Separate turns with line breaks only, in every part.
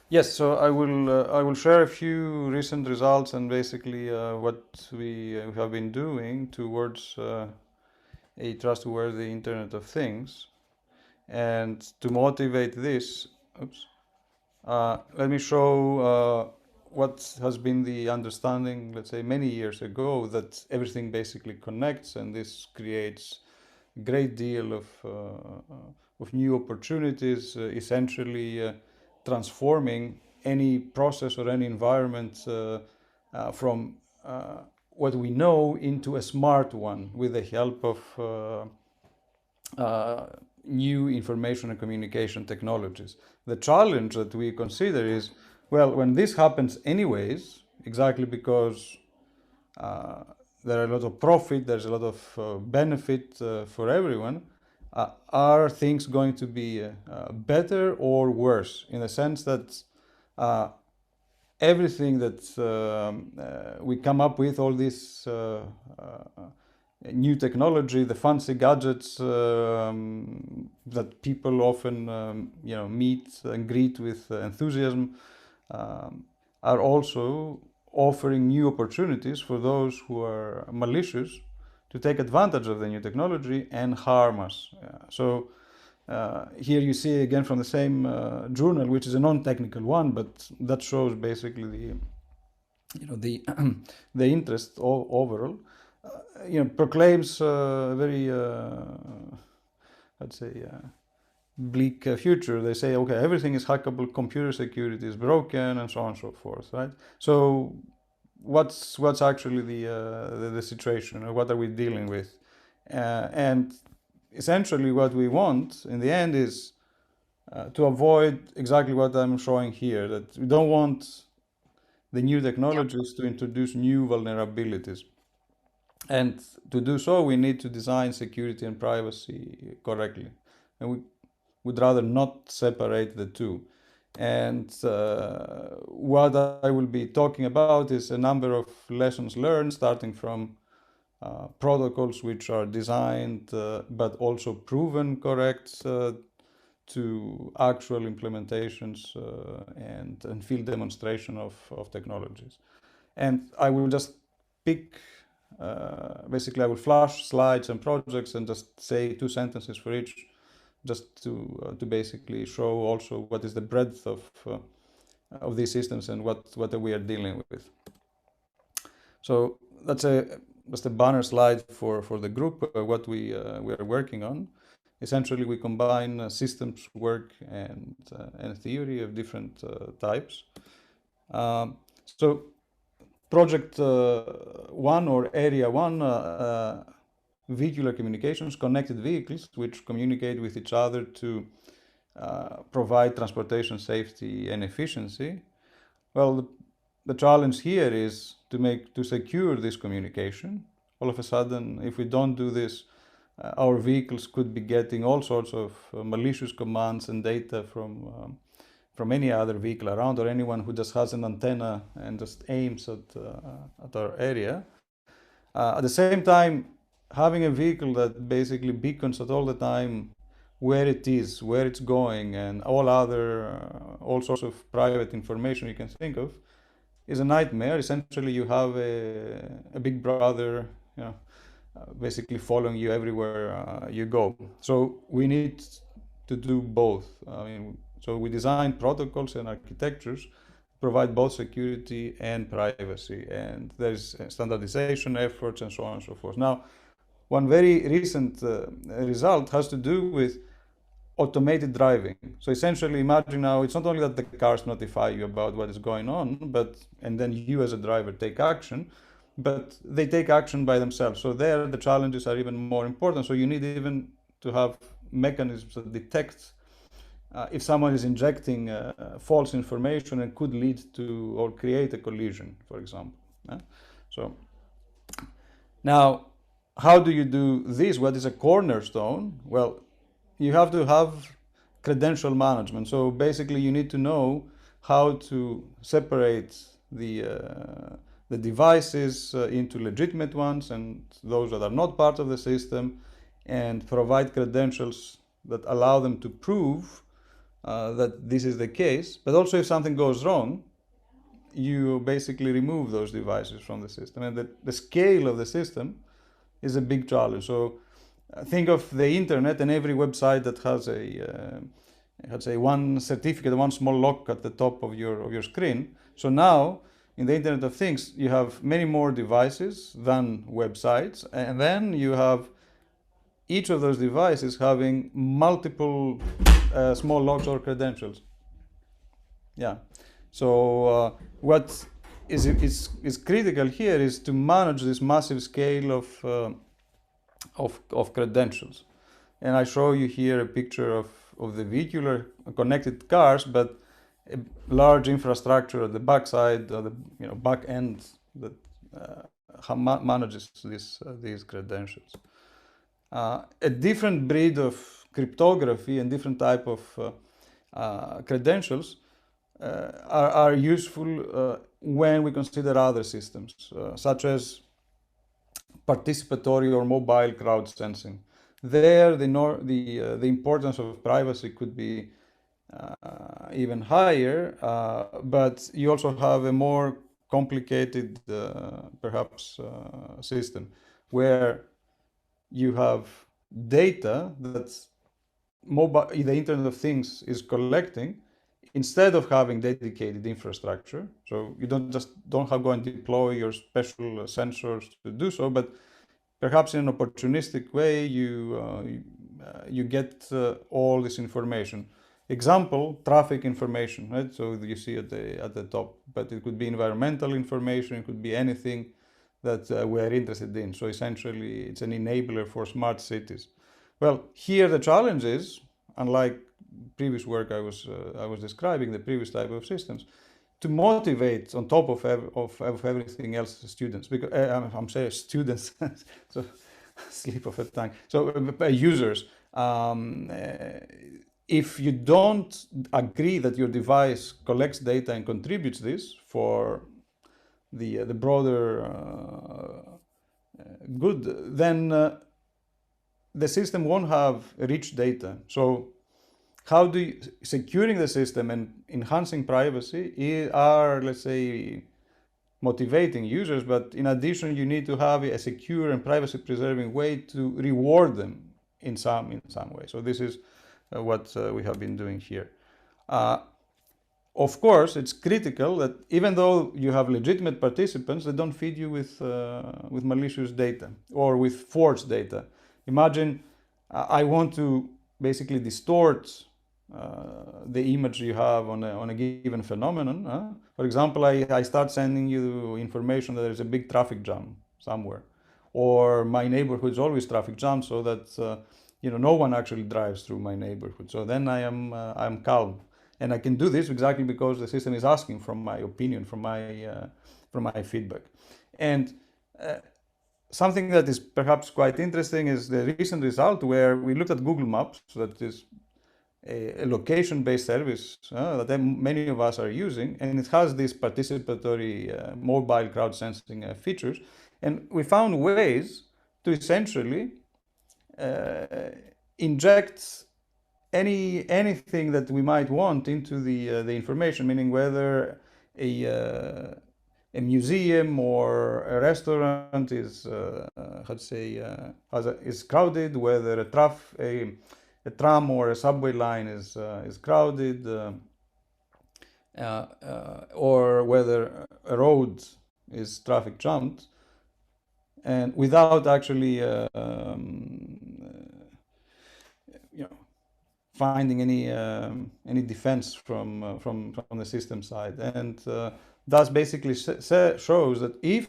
Yes, so I will share a few recent results and basically what we have been doing towards a trustworthy Internet of Things. And to motivate this, oops, let me show what has been the understanding, let's say, many years ago, that everything basically connects, and this creates a great deal of new opportunities, essentially transforming any process or any environment from what we know into a smart one with the help of new information and communication technologies. The challenge that we consider is, well, when this happens anyways, exactly because there are a lot of profit, there's a lot of benefit for everyone, are things going to be better or worse, in the sense that everything that we come up with, all this new technology, the fancy gadgets that people often meet and greet with enthusiasm, are also offering new opportunities for those who are malicious to take advantage of the new technology and harm us. So here you see again from the same journal, which is a non-technical one, but that shows basically the the interest overall. Proclaims a very let's say bleak future. They say, okay, everything is hackable, computer security is broken, and so on and so forth, right? So what's actually the situation, or what are we dealing with? And essentially what we want in the end is to avoid exactly what I'm showing here, that we don't want the new technologies to introduce new vulnerabilities. And to do so, we need to design security and privacy correctly. And we would rather not separate the two. And what I will be talking about is a number of lessons learned, starting from protocols which are designed but also proven correct, to actual implementations and field demonstration of technologies. And I will just pick, basically I will flash slides and projects and just say two sentences for each, just to basically show also what is the breadth of these systems and what we are dealing with. So that's just a banner slide for the group, what we are working on. Essentially, we combine systems work and theory of different types. So project one, or area one, vehicular communications, connected vehicles which communicate with each other to provide transportation safety and efficiency. Well, the challenge here is to secure this communication. All of a sudden, if we don't do this, our vehicles could be getting all sorts of malicious commands and data from any other vehicle around, or anyone who just has an antenna and just aims at our area. At the same time, having a vehicle that basically beacons at all the time where it is, where it's going, and all sorts of private information you can think of, is a nightmare. Essentially, you have a big brother, basically following you everywhere you go. So we need to do both. So we design protocols and architectures provide both security and privacy, and there's standardization efforts and so on and so forth. Now, one very recent result has to do with automated driving. So essentially, imagine now, it's not only that the cars notify you about what is going on, and then you as a driver take action, but they take action by themselves. So there, the challenges are even more important. So you need even to have mechanisms that detect if someone is injecting false information and could lead to or create a collision, for example. So now, how do you do this? What is a cornerstone? Well, you have to have credential management. So basically, you need to know how to separate the devices into legitimate ones and those that are not part of the system, and provide credentials that allow them to prove that this is the case. But also, if something goes wrong, you basically remove those devices from the system, and the scale of the system is a big challenge. So think of the internet and every website that has a let's say one certificate, one small lock at the top of your screen. So now in the Internet of Things, you have many more devices than websites, and then you have each of those devices having multiple small locks or credentials. Yeah. So what is critical here is to manage this massive scale of credentials. And I show you here a picture of the vehicular connected cars, but a large infrastructure at the backside, the back end that manages these credentials. A different breed of cryptography and different type of credentials are useful when we consider other systems, such as participatory or mobile crowd sensing. There, the importance of privacy could be even higher, but you also have a more complicated, perhaps, system where you have data that the Internet of Things is collecting instead of having dedicated infrastructure. So you don't go and deploy your special sensors to do so, but perhaps in an opportunistic way, you get all this information. Example, traffic information, right? So you see at the top, but it could be environmental information, it could be anything that we're interested in. So essentially, it's an enabler for smart cities. Well, here the challenge is, unlike previous work I was describing, the previous type of systems, to motivate on top of everything else students, because I'm saying students, so slip of a tongue. So users, if you don't agree that your device collects data and contributes this for the broader good, then the system won't have rich data. So how do you, securing the system and enhancing privacy are, let's say, motivating users, but in addition, you need to have a secure and privacy preserving way to reward them in some way. So this is what we have been doing here. Of course, it's critical that even though you have legitimate participants, they don't feed you with malicious data or with forged data. Imagine I want to basically distort the image you have on a given phenomenon. For example, I start sending you information that there's a big traffic jam somewhere, or my neighborhood is always traffic jam, so that no one actually drives through my neighborhood. So then I am calm, and I can do this exactly because the system is asking from my opinion, from my feedback. And something that is perhaps quite interesting is the recent result where we looked at Google Maps, so that is a location-based service that many of us are using, and it has these participatory mobile crowd sensing features. And we found ways to essentially inject anything that we might want into the information, meaning whether a museum or a restaurant is is crowded, whether a tram or a subway line is crowded, or whether a road is traffic jammed, and without actually finding any defense from the system side. And that basically shows that if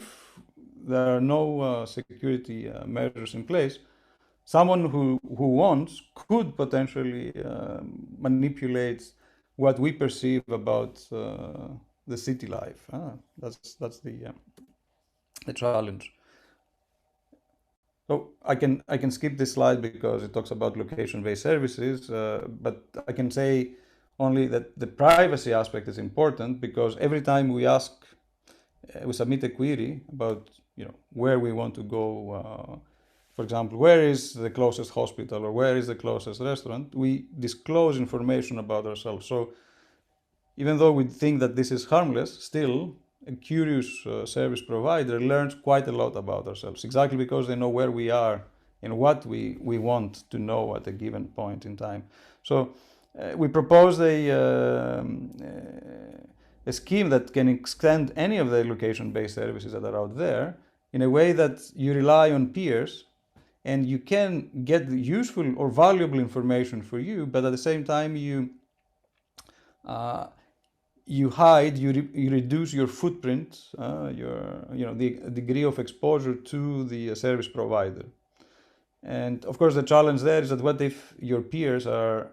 there are no security measures in place, someone who wants could potentially manipulate what we perceive about the city life. That's the challenge. So I can skip this slide because it talks about location-based services, but I can say only that the privacy aspect is important, because every time we submit a query about where we want to go for example, where is the closest hospital or where is the closest restaurant, we disclose information about ourselves. So even though we think that this is harmless, still a curious service provider learns quite a lot about ourselves, exactly because they know where we are and what we want to know at a given point in time. So we proposed a scheme that can extend any of the location-based services that are out there in a way that you rely on peers and you can get useful or valuable information for you, but at the same time you hide, you reduce your footprint, the degree of exposure to the service provider. And of course, the challenge there is that what if your peers are,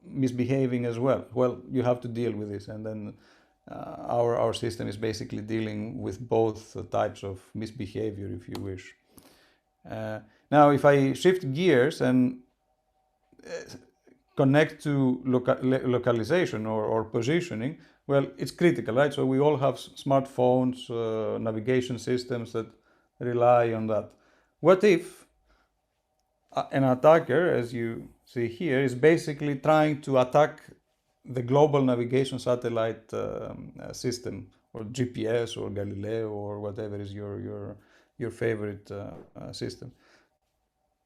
misbehaving as well? Well, you have to deal with this, and then our system is basically dealing with both types of misbehavior, if you wish. Now, if I shift gears and connect to localization or positioning, well, it's critical, right? So we all have smartphones, navigation systems that rely on that. What if an attacker, as you see here, is basically trying to attack the global navigation satellite system, or GPS or Galileo or whatever is your favorite system?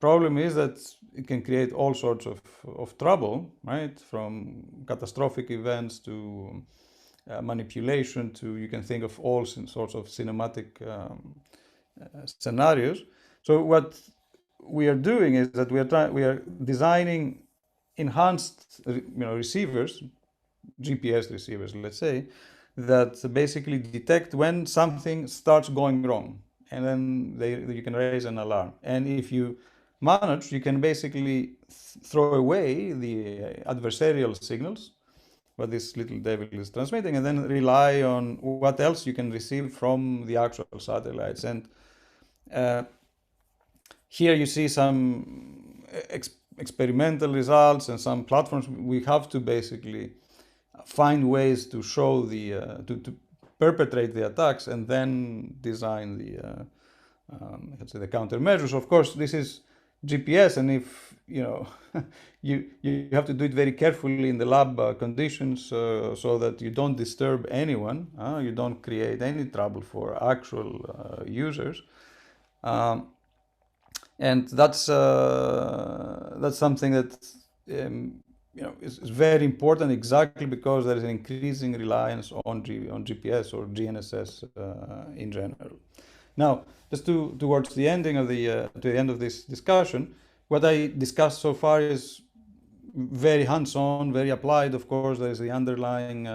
Problem is that it can create all sorts of trouble, right? From catastrophic events to manipulation to, you can think of all sorts of cinematic scenarios. So what we are doing is that we are designing enhanced receivers, GPS receivers, let's say, that basically detect when something starts going wrong, and then you can raise an alarm. And if you manage, you can basically throw away the adversarial signals, what this little devil is transmitting, and then rely on what else you can receive from the actual satellites. And here you see some experimental results and some platforms. We have to basically find ways to show to perpetrate the attacks and then design let's say the countermeasures. Of course, this is GPS, and if you have to do it very carefully in the lab conditions, so that you don't disturb anyone, you don't create any trouble for actual users, and that's something that is very important, exactly because there is an increasing reliance on GPS or GNSS in general. Now, just towards the ending of to the end of this discussion, what I discussed so far is very hands-on, very applied. Of course, there is the underlying,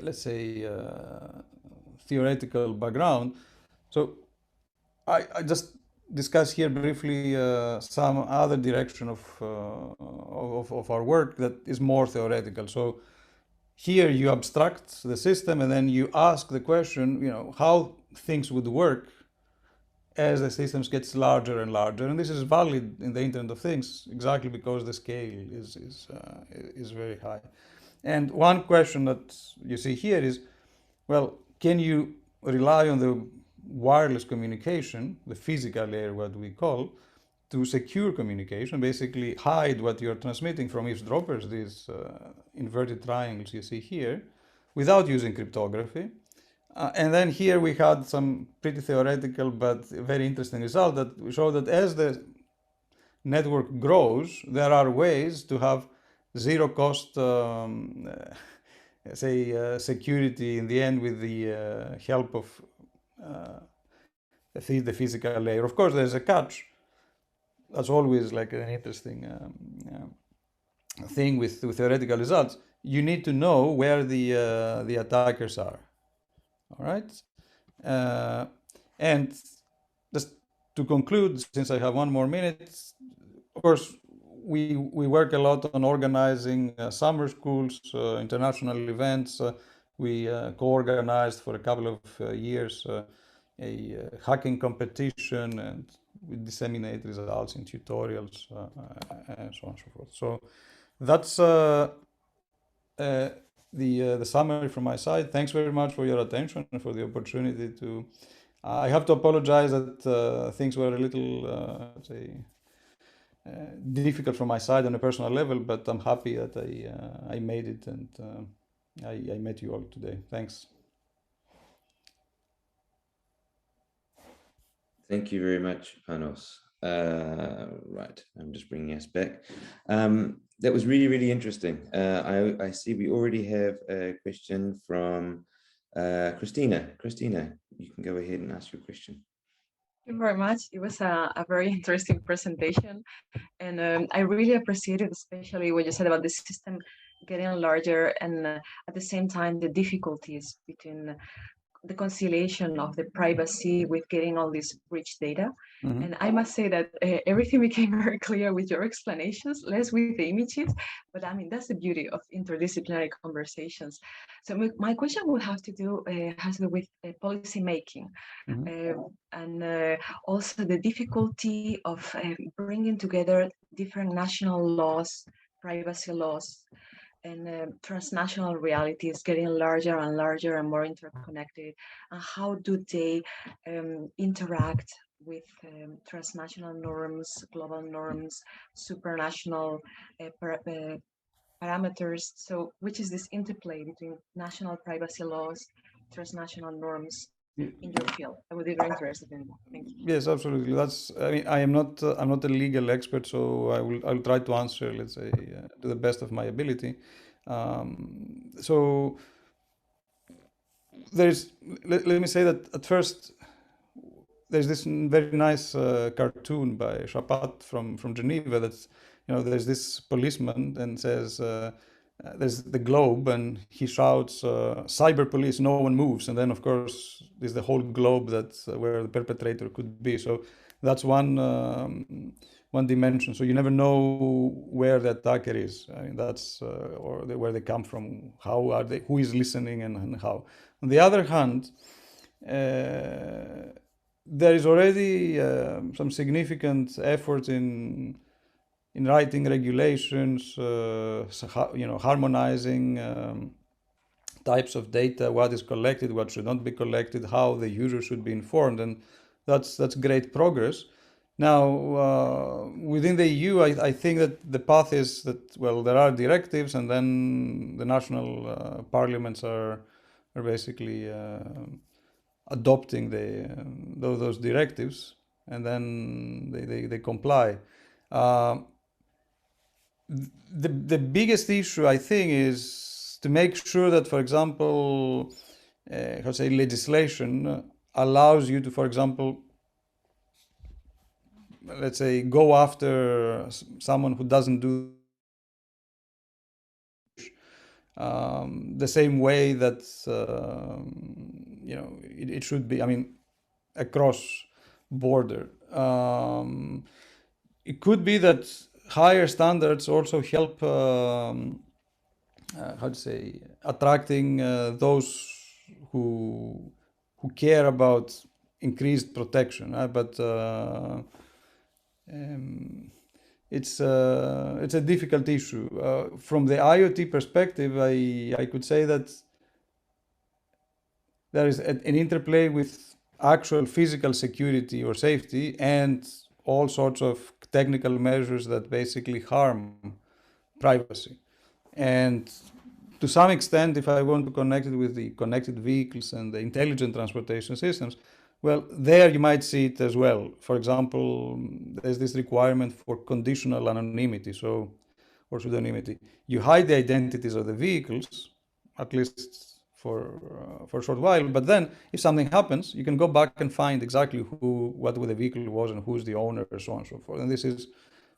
let's say, theoretical background. So I just discuss here briefly some other direction of our work that is more theoretical. So here you abstract the system and then you ask the question, how things would work as the systems gets larger and larger. And this is valid in the Internet of Things exactly because the scale is very high. And one question that you see here is, well, can you rely on the wireless communication, the physical layer, what we call, to secure communication, basically hide what you're transmitting from eavesdroppers, these inverted triangles you see here, without using cryptography? And then here we had some pretty theoretical but very interesting result that show that as the network grows, there are ways to have zero cost security in the end with the help of the physical layer. Of course, there's a catch. That's always like an interesting thing with theoretical results. You need to know where the attackers are. All right, and just to conclude, since I have one more minute, of course, we work a lot on organizing summer schools, international events. We co-organized for a couple of years a hacking competition, and we disseminate results in tutorials and so on and so forth. So that's the summary from my side. Thanks very much for your attention and for the opportunity to I have to apologize that things were a little, say, difficult from my side on a personal level, but I'm happy that I made it, and I met you all today. Thanks.
Thank you very much, Panos. Right, I'm just bringing us back. That was really, really interesting. I see we already have a question from Christina. Christina, you can go ahead and ask your question.
Thank you very much. It was a very interesting presentation, and I really appreciated, especially what you said about the system getting larger, and at the same time the difficulties between the conciliation of the privacy with getting all this rich data.
Mm-hmm.
And I must say that everything became very clear with your explanations, less with the images. But I mean, that's the beauty of interdisciplinary conversations. So my question would have to do has to do with policy making,
Mm-hmm.
and also the difficulty of bringing together different national laws, privacy laws, and transnational realities getting larger and larger and more interconnected, and how do they interact with transnational norms, global norms, supranational parameters. So which is this interplay between national privacy laws, transnational norms in your field? I would be very interested in that. Thank you.
Yes, absolutely. That's. I mean, I'm not a legal expert, so I'll try to answer, let's say, to the best of my ability. So there's. Let me say that at first there's this very nice cartoon by Chapat from Geneva. That's, there's this policeman and says. There's the globe, and he shouts, "Cyber police! No one moves!" And then, of course, there's the whole globe that's where the perpetrator could be. So that's one dimension. So you never know where the attacker is. I mean, that's where they come from. How are they? Who is listening, and how? On the other hand, there is already some significant effort in writing regulations, harmonizing types of data, what is collected, what should not be collected, how the user should be informed, and that's great progress. Now, within the EU, I think that the path is that, well, there are directives, and then the national parliaments are basically adopting those directives, and then they comply. Uh, the biggest issue, I think, is to make sure that, for example, how to say, legislation allows you to, for example, let's say, go after someone who doesn't do the same way that it should be. I mean, across border. It could be that higher standards also help, how to say, attracting those who care about increased protection. But it's a difficult issue. From the IoT perspective, I could say that there is an interplay with actual physical security or safety and all sorts of technical measures that basically harm privacy. And to some extent, if I want to connect it with the connected vehicles and the intelligent transportation systems, well, there you might see it as well. For example, there's this requirement for conditional anonymity, or pseudonymity. You hide the identities of the vehicles, at least for a short while. But then, if something happens, you can go back and find exactly what the vehicle was and who's the owner, and so on and so forth. And this is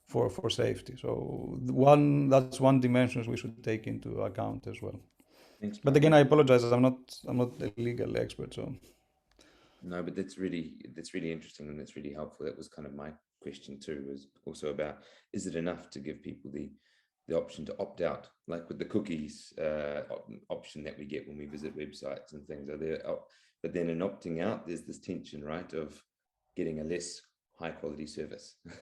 for safety. So that's one dimension we should take into account as well.
Thanks,
But
Panos.
again, I apologize. I'm not a legal expert, so.
No, but that's really interesting, and that's really helpful. That was kind of my question too, was also about, is it enough to give people the option to opt out, like with the cookies option that we get when we visit websites and things? Are there, but then in opting out, there's this tension, right, of getting a less high quality service.